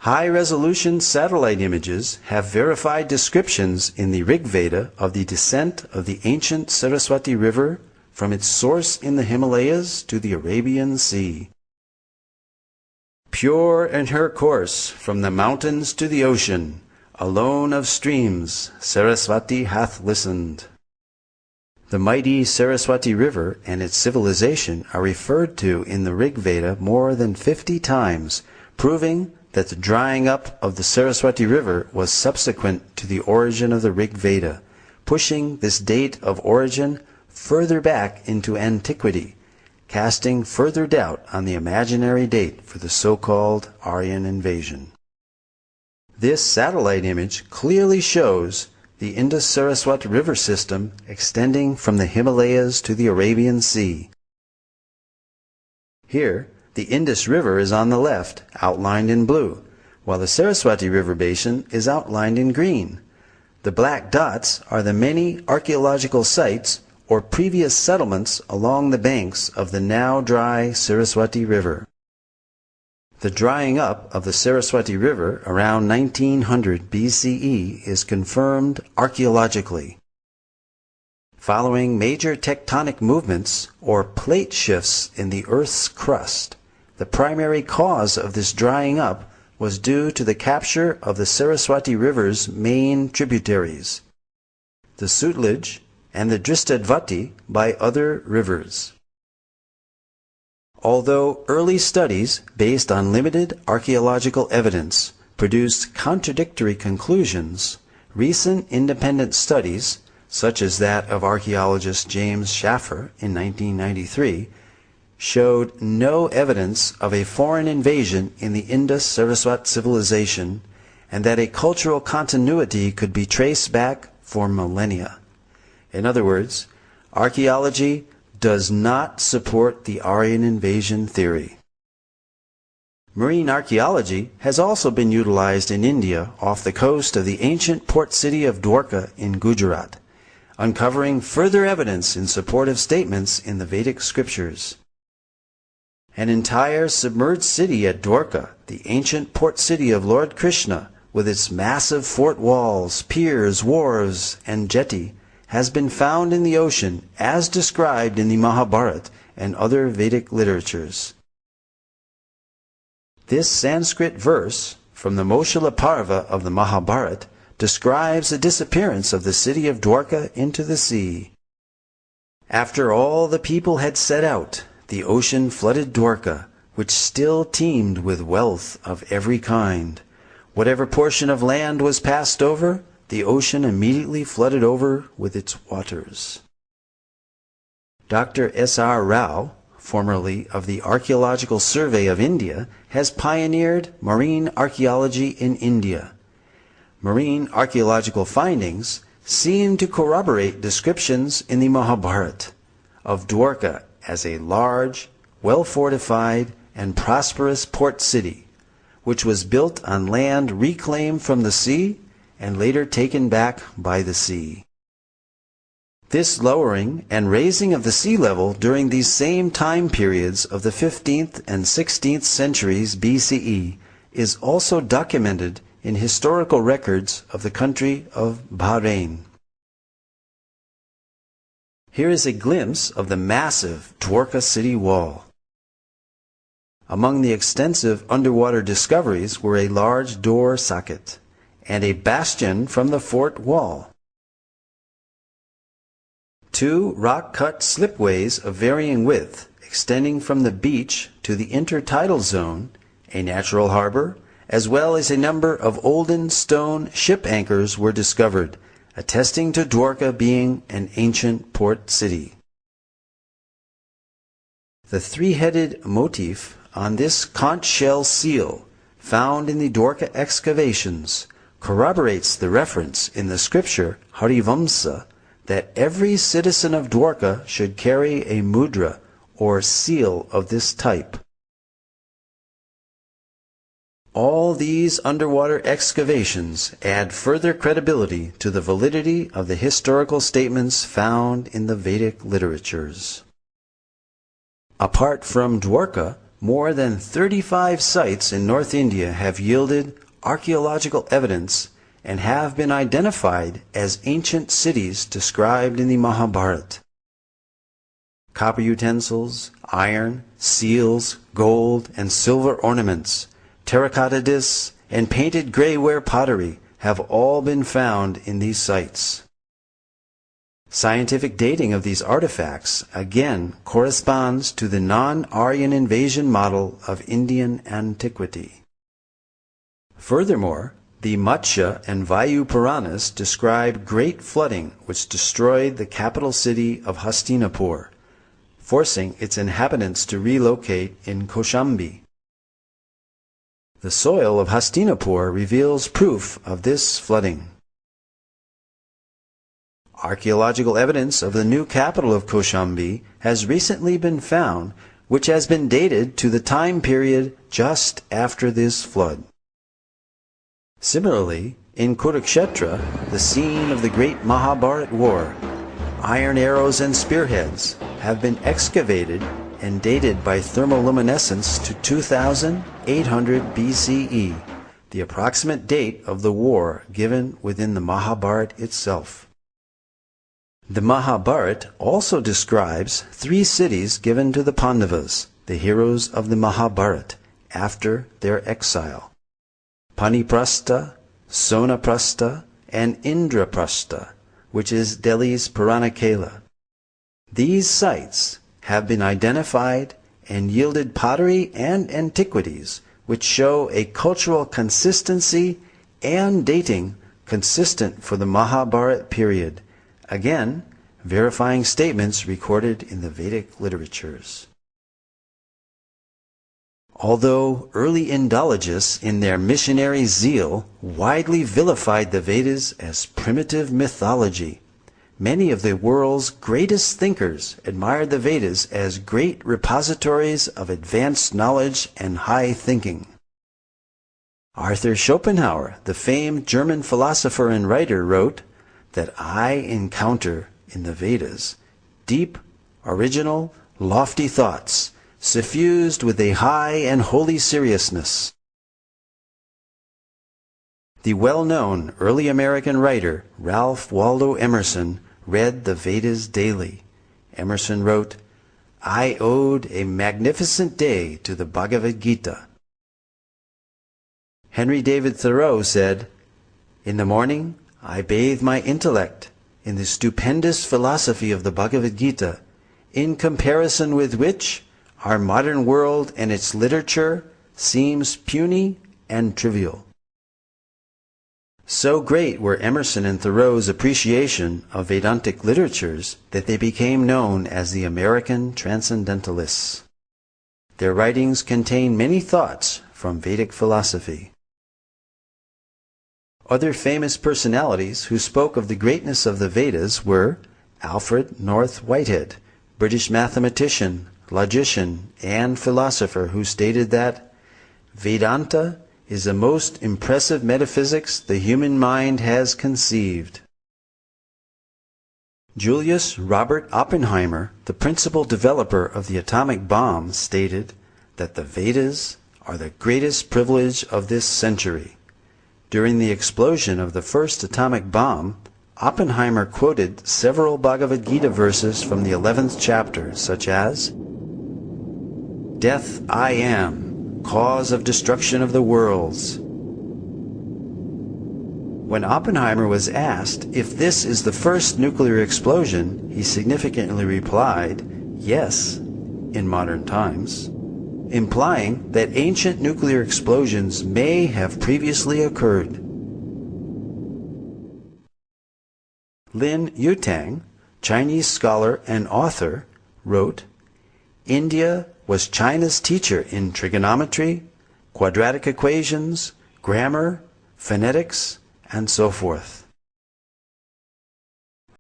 High-resolution satellite images have verified descriptions in the Rig Veda of the descent of the ancient Saraswati River from its source in the Himalayas to the Arabian Sea. Pure in her course from the mountains to the ocean, alone of streams, Saraswati hath listened. The mighty Saraswati River and its civilization are referred to in the Rig Veda more than 50 times, proving that the drying up of the Saraswati River was subsequent to the origin of the Rig Veda, pushing this date of origin further back into antiquity, casting further doubt on the imaginary date for the so-called Aryan invasion. This satellite image clearly shows the Indus-Saraswat river system extending from the Himalayas to the Arabian Sea. Here, the Indus River is on the left, outlined in blue, while the Saraswati River basin is outlined in green. The black dots are the many archaeological sites or previous settlements along the banks of the now dry Saraswati River. The drying up of the Saraswati River around 1900 BCE is confirmed archaeologically. Following major tectonic movements or plate shifts in the Earth's crust, the primary cause of this drying up was due to the capture of the Saraswati River's main tributaries, the Sutlej and the Dristadvati, by other rivers. Although early studies based on limited archaeological evidence produced contradictory conclusions, recent independent studies, such as that of archaeologist James Schaffer in 1993, showed no evidence of a foreign invasion in the Indus-Saraswat civilization, and that a cultural continuity could be traced back for millennia. In other words, archaeology does not support the Aryan invasion theory. Marine archaeology has also been utilized in India off the coast of the ancient port city of Dwarka in Gujarat, uncovering further evidence in support of statements in the Vedic scriptures. An entire submerged city at Dwarka, the ancient port city of Lord Krishna, with its massive fort walls, piers, wharves, and jetty, has been found in the ocean as described in the Mahabharata and other Vedic literatures. This Sanskrit verse from the Moshila Parva of the Mahabharata describes the disappearance of the city of Dwarka into the sea. After all the people had set out, the ocean flooded Dwarka, which still teemed with wealth of every kind. Whatever portion of land was passed over, the ocean immediately flooded over with its waters. Dr. S.R. Rao, formerly of the Archaeological Survey of India, has pioneered marine archaeology in India. Marine archaeological findings seem to corroborate descriptions in the Mahabharata of Dwarka as a large, well-fortified, and prosperous port city, which was built on land reclaimed from the sea and later taken back by the sea. This lowering and raising of the sea level during these same time periods of the 15th and 16th centuries BCE is also documented in historical records of the country of Bahrain. Here is a glimpse of the massive Dwarka city wall. Among the extensive underwater discoveries were a large door socket and a bastion from the fort wall. 2 rock-cut slipways of varying width extending from the beach to the intertidal zone, a natural harbor, as well as a number of olden stone ship anchors were discovered, attesting to Dwarka being an ancient port city. The 3-headed motif on this conch shell seal, found in the Dwarka excavations, corroborates the reference in the scripture Harivamsa that every citizen of Dwarka should carry a mudra or seal of this type. All these underwater excavations add further credibility to the validity of the historical statements found in the Vedic literatures. Apart from Dwarka, more than 35 sites in North India have yielded archaeological evidence and have been identified as ancient cities described in the Mahabharata. Copper utensils, iron, seals, gold and silver ornaments, terracotta discs, and painted grayware pottery have all been found in these sites. Scientific dating of these artifacts again corresponds to the non-Aryan invasion model of Indian antiquity. Furthermore, the Matsya and Vayu Puranas describe great flooding which destroyed the capital city of Hastinapur, forcing its inhabitants to relocate in Kaushambi. The soil of Hastinapur reveals proof of this flooding. Archaeological evidence of the new capital of Kaushambi has recently been found, which has been dated to the time period just after this flood. Similarly, in Kurukshetra, the scene of the great Mahabharata war, iron arrows and spearheads have been excavated and dated by thermoluminescence to 2800 BCE, the approximate date of the war given within the Mahabharata itself. The Mahabharata also describes 3 cities given to the Pandavas, the heroes of the Mahabharata, after their exile: Paniprastha, Sonaprastha, and Indraprastha, which is Delhi's Puranakela. These sites have been identified and yielded pottery and antiquities which show a cultural consistency and dating consistent for the Mahabharata period, again verifying statements recorded in the Vedic literatures. Although early Indologists in their missionary zeal widely vilified the Vedas as primitive mythology, many of the world's greatest thinkers admired the Vedas as great repositories of advanced knowledge and high thinking. Arthur Schopenhauer, the famed German philosopher and writer, wrote that I encounter in the Vedas deep, original, lofty thoughts, suffused with a high and holy seriousness. The well-known early American writer Ralph Waldo Emerson read the Vedas daily. Emerson wrote, I owed a magnificent day to the Bhagavad Gita. Henry David Thoreau said, in the morning I bathe my intellect in the stupendous philosophy of the Bhagavad Gita, in comparison with which our modern world and its literature seems puny and trivial. So great were Emerson and Thoreau's appreciation of Vedantic literatures that they became known as the American Transcendentalists. Their writings contain many thoughts from Vedic philosophy. Other famous personalities who spoke of the greatness of the Vedas were Alfred North Whitehead, British mathematician, logician, and philosopher, who stated that Vedanta is the most impressive metaphysics the human mind has conceived. Julius Robert Oppenheimer, the principal developer of the atomic bomb, stated that the Vedas are the greatest privilege of this century. During the explosion of the first atomic bomb, Oppenheimer quoted several Bhagavad Gita verses from the 11th chapter, such as, Death I am, cause of destruction of the worlds. When Oppenheimer was asked if this is the first nuclear explosion, he significantly replied, yes, in modern times, implying that ancient nuclear explosions may have previously occurred. Lin Yutang, Chinese scholar and author, wrote, India was China's teacher in trigonometry, quadratic equations, grammar, phonetics, and so forth.